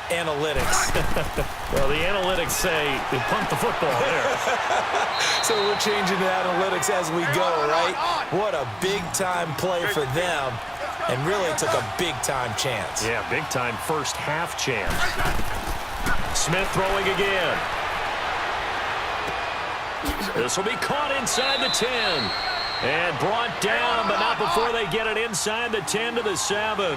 Analytics. Well, the analytics say they punt the football there. So we're changing to analytics as we go, right? What a big-time play for them, and really took a big-time chance. Yeah, big-time first half chance. Smith throwing again. This will be caught inside the 10. And brought down, but not before they get it inside the 10 to the 7.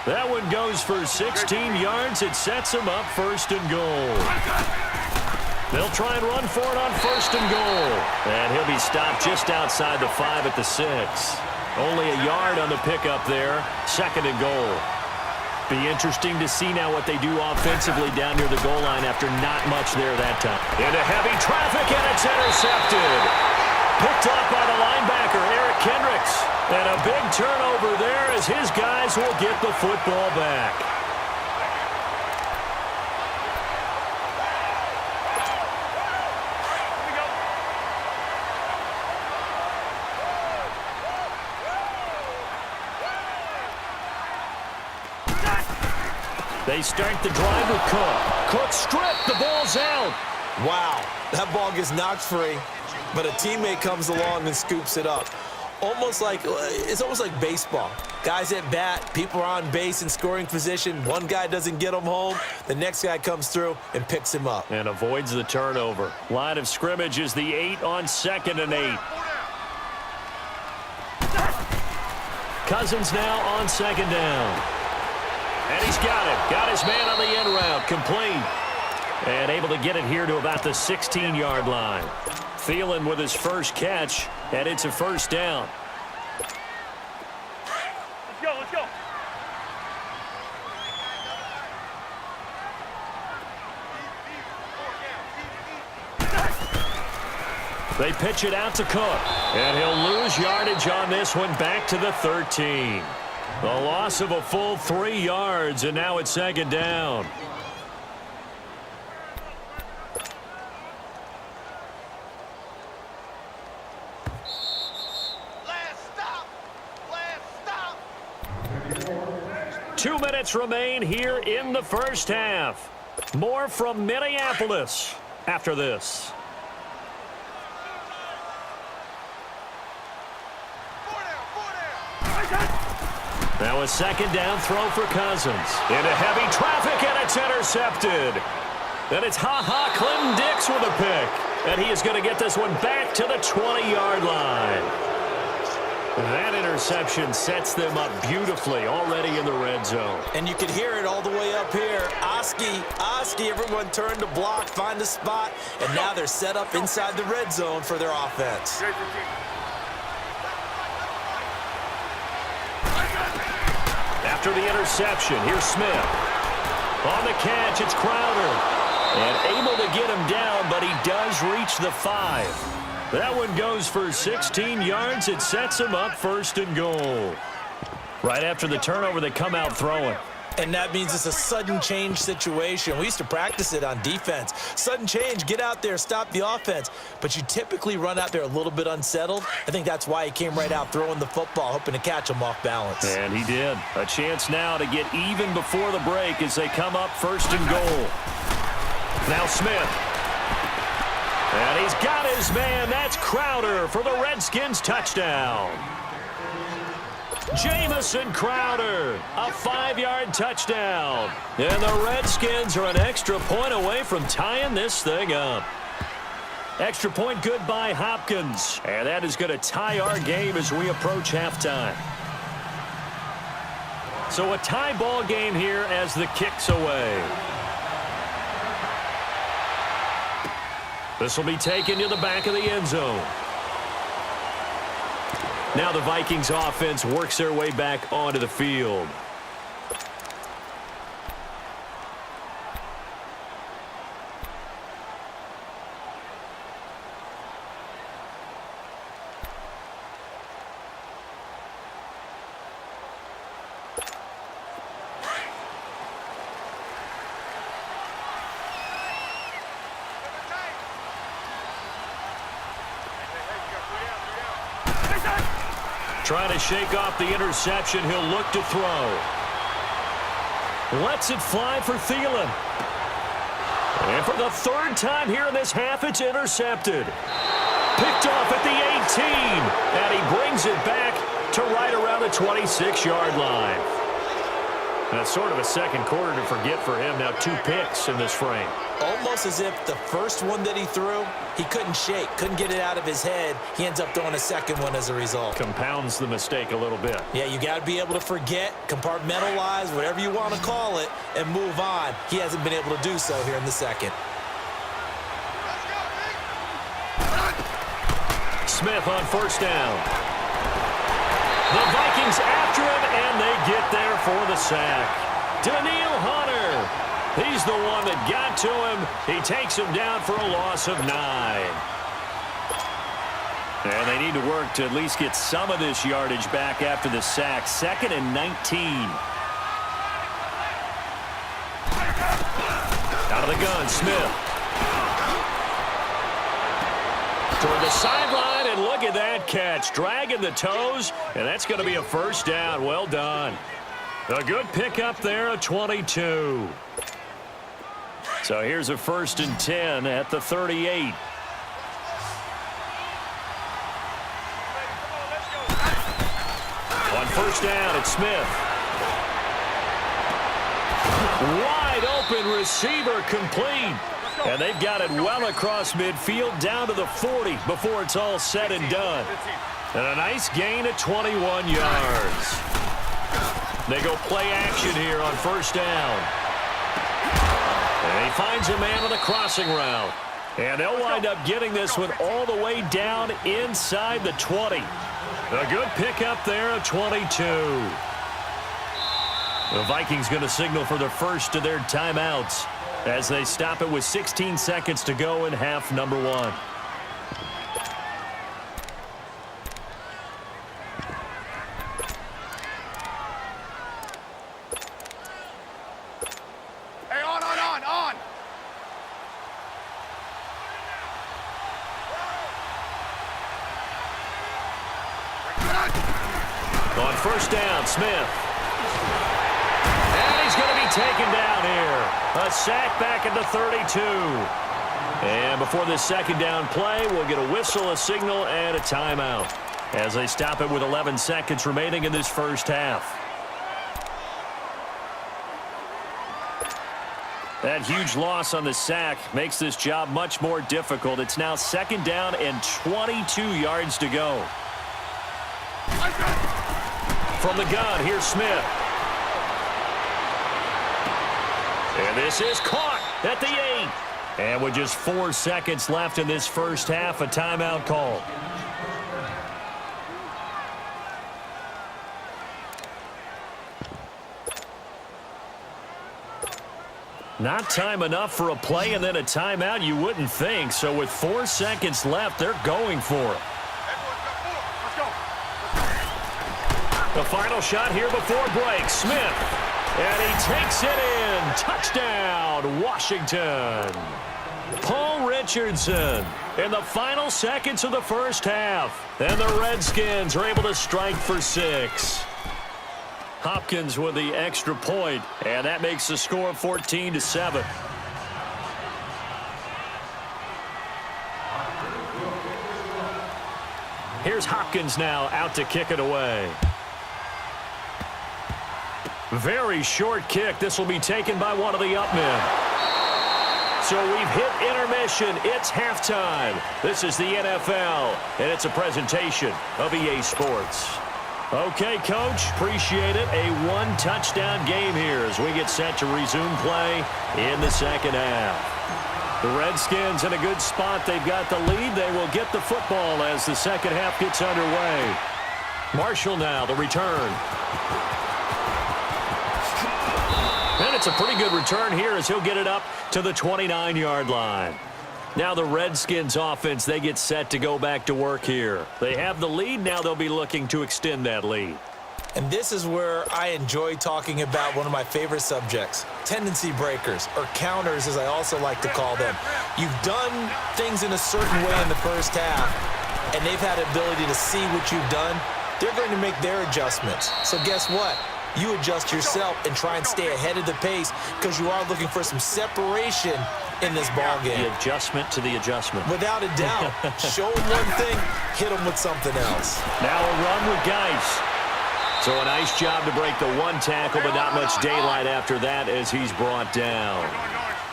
That one goes for 16 yards. It sets them up first and goal. They'll try and run for it on first and goal. And he'll be stopped just outside the 5 at the 6. Only a yard on the pickup there. Second and goal. Be interesting to see now what they do offensively down near the goal line after not much there that time. Into heavy traffic, and it's intercepted. Picked up by the linebacker, Eric Kendricks. And a big turnover there as his guys will get the football back. They start the drive with Cook. Cook stripped. The ball's out. Wow, that ball gets knocked free, but a teammate comes along and scoops it up. It's almost like baseball. Guys at bat, people are on base in scoring position. One guy doesn't get him home. The next guy comes through and picks him up. And avoids the turnover. Line of scrimmage is the 8 on 2nd and 8. Cousins now on 2nd down. And he's got it. Got his man on the end route. Complete. And able to get it here to about the 16-yard line. Thielen with his first catch, and it's a first down. Let's go. They pitch it out to Cook, and he'll lose yardage on this one back to the 13. The loss of a full 3 yards, and now it's 2nd down. Last stop. 2 minutes remain here in the first half. More from Minneapolis after this. Now a 2nd down throw for Cousins. Into heavy traffic, and it's intercepted. And it's Clinton Dix with a pick. And he is going to get this one back to the 20-yard line. That interception sets them up beautifully already in the red zone. And you can hear it all the way up here. Oski, everyone turned to block, find a spot, and now they're set up inside the red zone for their offense. After the interception, here's Smith. On the catch, it's Crowder. And able to get him down, but he does reach the 5. That one goes for 16 yards. It sets him up first and goal. Right after the turnover, they come out throwing. And that means it's a sudden change situation. We used to practice it on defense. Sudden change, get out there, stop the offense. But you typically run out there a little bit unsettled. I think that's why he came right out throwing the football, hoping to catch him off balance. And he did. A chance now to get even before the break as they come up first and goal. Now Smith. And he's got his man. That's Crowder for the Redskins touchdown. Jamison Crowder, a 5-yard touchdown. And the Redskins are an extra point away from tying this thing up. Extra point good by Hopkins. And that is going to tie our game as we approach halftime. So a tie ball game here as the kick's away. This will be taken to the back of the end zone. Now the Vikings offense works their way back onto the field. Trying to shake off the interception. He'll look to throw. Lets it fly for Thielen. And for the third time here in this half, it's intercepted. Picked off at the 18. And he brings it back to right around the 26-yard line. That's sort of a second quarter to forget for him. Now 2 picks in this frame. Almost as if the first one that he threw, he couldn't shake, couldn't get it out of his head. He ends up throwing a second one as a result. Compounds the mistake a little bit. Yeah, you got to be able to forget, compartmentalize, whatever you want to call it, and move on. He hasn't been able to do so here in the second. Smith on first down. The Vikings after him, and they get there for the sack. Daniil Hunter. He's the one that got to him. He takes him down for a loss of 9. And they need to work to at least get some of this yardage back after the sack. 2nd and 19. Out of the gun, Smith. Toward the sideline, and look at that catch. Dragging the toes, and that's going to be a first down. Well done. A good pickup there, a 22. So here's a 1st and 10 at the 38. On first down, it's Smith. Wide open receiver complete. And they've got it well across midfield down to the 40 before it's all said and done. And a nice gain of 21 yards. They go play action here on first down. And he finds a man on the crossing route. And they'll wind up getting this one all the way down inside the 20. A good pickup there of 22. The Vikings going to signal for the first of their timeouts as they stop it with 16 seconds to go in half number 1. Hey, on. On first down, Smith. And he's going to be taken down here. A sack back at the 32. And before this second down play, we'll get a whistle, a signal, and a timeout as they stop it with 11 seconds remaining in this first half. That huge loss on the sack makes this job much more difficult. It's now 2nd down and 22 yards to go. From the gun, here's Smith. And this is caught at the 8. And with just 4 seconds left in this first half, a timeout call. Not time enough for a play and then a timeout, you wouldn't think. So with 4 seconds left, they're going for it. The final shot here before break. Smith. And he takes it in. Touchdown, Washington. Paul Richardson in the final seconds of the first half. And the Redskins are able to strike for 6. Hopkins with the extra point, and that makes the score 14-7. Here's Hopkins now out to kick it away. Very short kick. This will be taken by one of the up men. So we've hit intermission. It's halftime. This is the NFL, and it's a presentation of EA Sports. Okay, Coach, appreciate it. A 1-touchdown game here as we get set to resume play in the second half. The Redskins in a good spot. They've got the lead. They will get the football as the second half gets underway. Marshall now, the return. And it's a pretty good return here as he'll get it up to the 29-yard line. Now the Redskins offense, they get set to go back to work here. They have the lead. Now they'll be looking to extend that lead. And this is where I enjoy talking about one of my favorite subjects, tendency breakers, or counters as I also like to call them. You've done things in a certain way in the first half, and they've had the ability to see what you've done. They're going to make their adjustments. So guess what? you adjust yourself and try and stay ahead of the pace because you are looking for some separation in this ball game. The adjustment to the adjustment. Without a doubt. Show them one thing, hit them with something else. Now a run with Geis. So a nice job to break the one tackle, but not much daylight after that as he's brought down.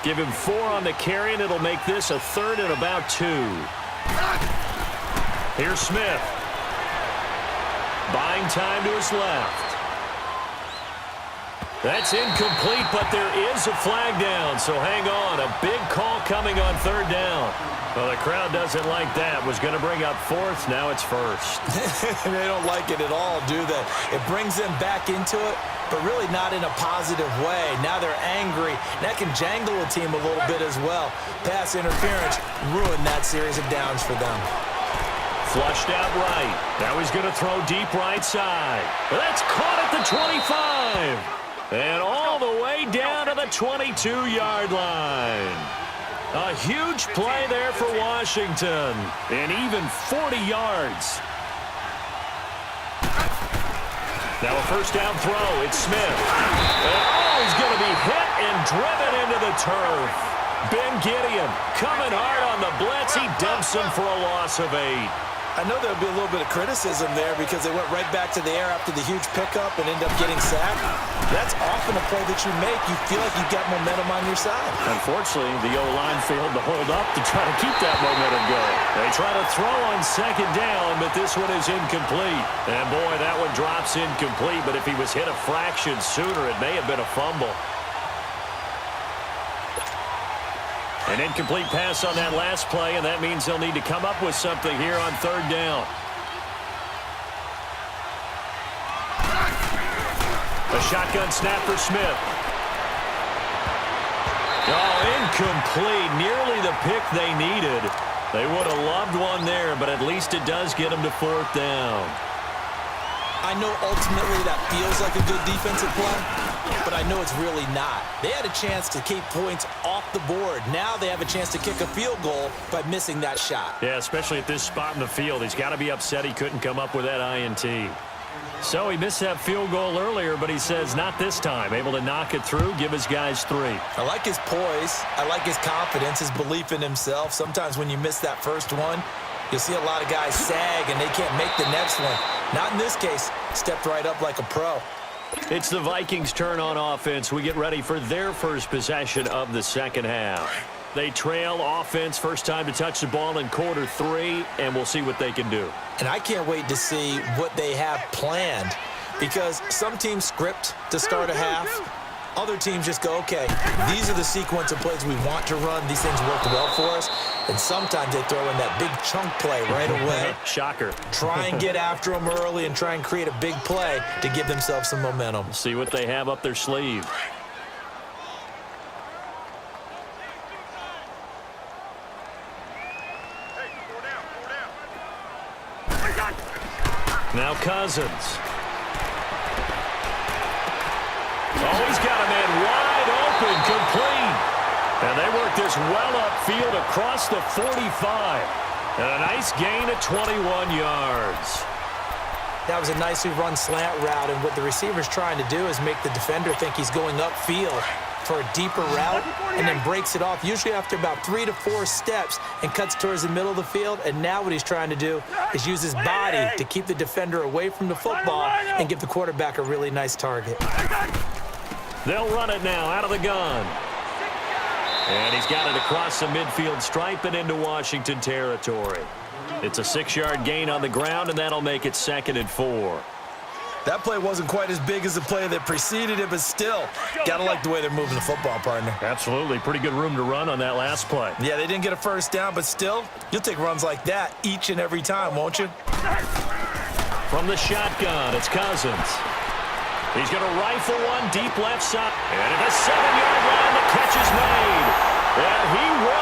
Give him 4 on the carry, and it'll make this a 3rd and about 2. Here's Smith. Buying time to his left. That's incomplete, but there is a flag down, so hang on. A big call coming on 3rd down. Well, the crowd doesn't like that. Was going to bring up 4th. Now it's 1st. They don't like it at all, do they? It brings them back into it, but really not in a positive way. Now they're angry. That can jangle a team a little bit as well. Pass interference ruined that series of downs for them. Flushed out right. Now he's going to throw deep right side. That's caught at the 25. And all the way down to the 22-yard line. A huge play there for Washington. And even 40 yards. Now a first down throw. It's Smith. And he's going to be hit and driven into the turf. Ben Gideon coming hard on the blitz. He dumps him for a loss of 8. I know there'll be a little bit of criticism there because they went right back to the air after the huge pickup and end up getting sacked. That's often a play that you make. You feel like you've got momentum on your side. Unfortunately, the O-line failed to hold up to try to keep that momentum going. They try to throw on 2nd down, but this one is incomplete. And boy, that one drops incomplete, but if he was hit a fraction sooner, it may have been a fumble. An incomplete pass on that last play, and that means they'll need to come up with something here on 3rd down. A shotgun snap for Smith. Oh, incomplete. Nearly the pick they needed. They would have loved one there, but at least it does get them to 4th down. I know ultimately that feels like a good defensive play, but I know it's really not. They had a chance to keep points off the board. Now they have a chance to kick a field goal by missing that shot. Yeah, especially at this spot in the field. He's got to be upset he couldn't come up with that INT. So he missed that field goal earlier, but he says not this time. Able to knock it through, give his guys 3. I like his poise. I like his confidence, his belief in himself. Sometimes when you miss that first one, you'll see a lot of guys sag and they can't make the next one. Not in this case. Stepped right up like a pro. It's the Vikings' turn on offense. We get ready for their first possession of the 2nd half. They trail offense, first time to touch the ball in quarter 3, and we'll see what they can do. And I can't wait to see what they have planned because some teams script to start a half. Other teams just go, okay, these are the sequence of plays we want to run. These things work well for us. And sometimes they throw in that big chunk play right away. Shocker. Try and get after them early and try and create a big play to give themselves some momentum. See what they have up their sleeve. Now Cousins. Oh, he's got a man wide open, complete. And they work this well upfield across the 45. And a nice gain of 21 yards. That was a nicely run slant route, and what the receiver's trying to do is make the defender think he's going upfield for a deeper route and then breaks it off, usually after about 3 to 4 steps, and cuts towards the middle of the field. And now what he's trying to do is use his body to keep the defender away from the football and give the quarterback a really nice target. They'll run it now out of the gun. And he's got it across the midfield stripe and into Washington territory. It's a 6-yard gain on the ground, and that'll make it 2nd and 4. That play wasn't quite as big as the play that preceded it, but still, got to like the way they're moving the football, partner. Absolutely. Pretty good room to run on that last play. Yeah, they didn't get a first down, but still, you'll take runs like that each and every time, won't you? From the shotgun, it's Cousins. He's going to rifle one deep left side. And at the 7-yard line, the catch is made. And he will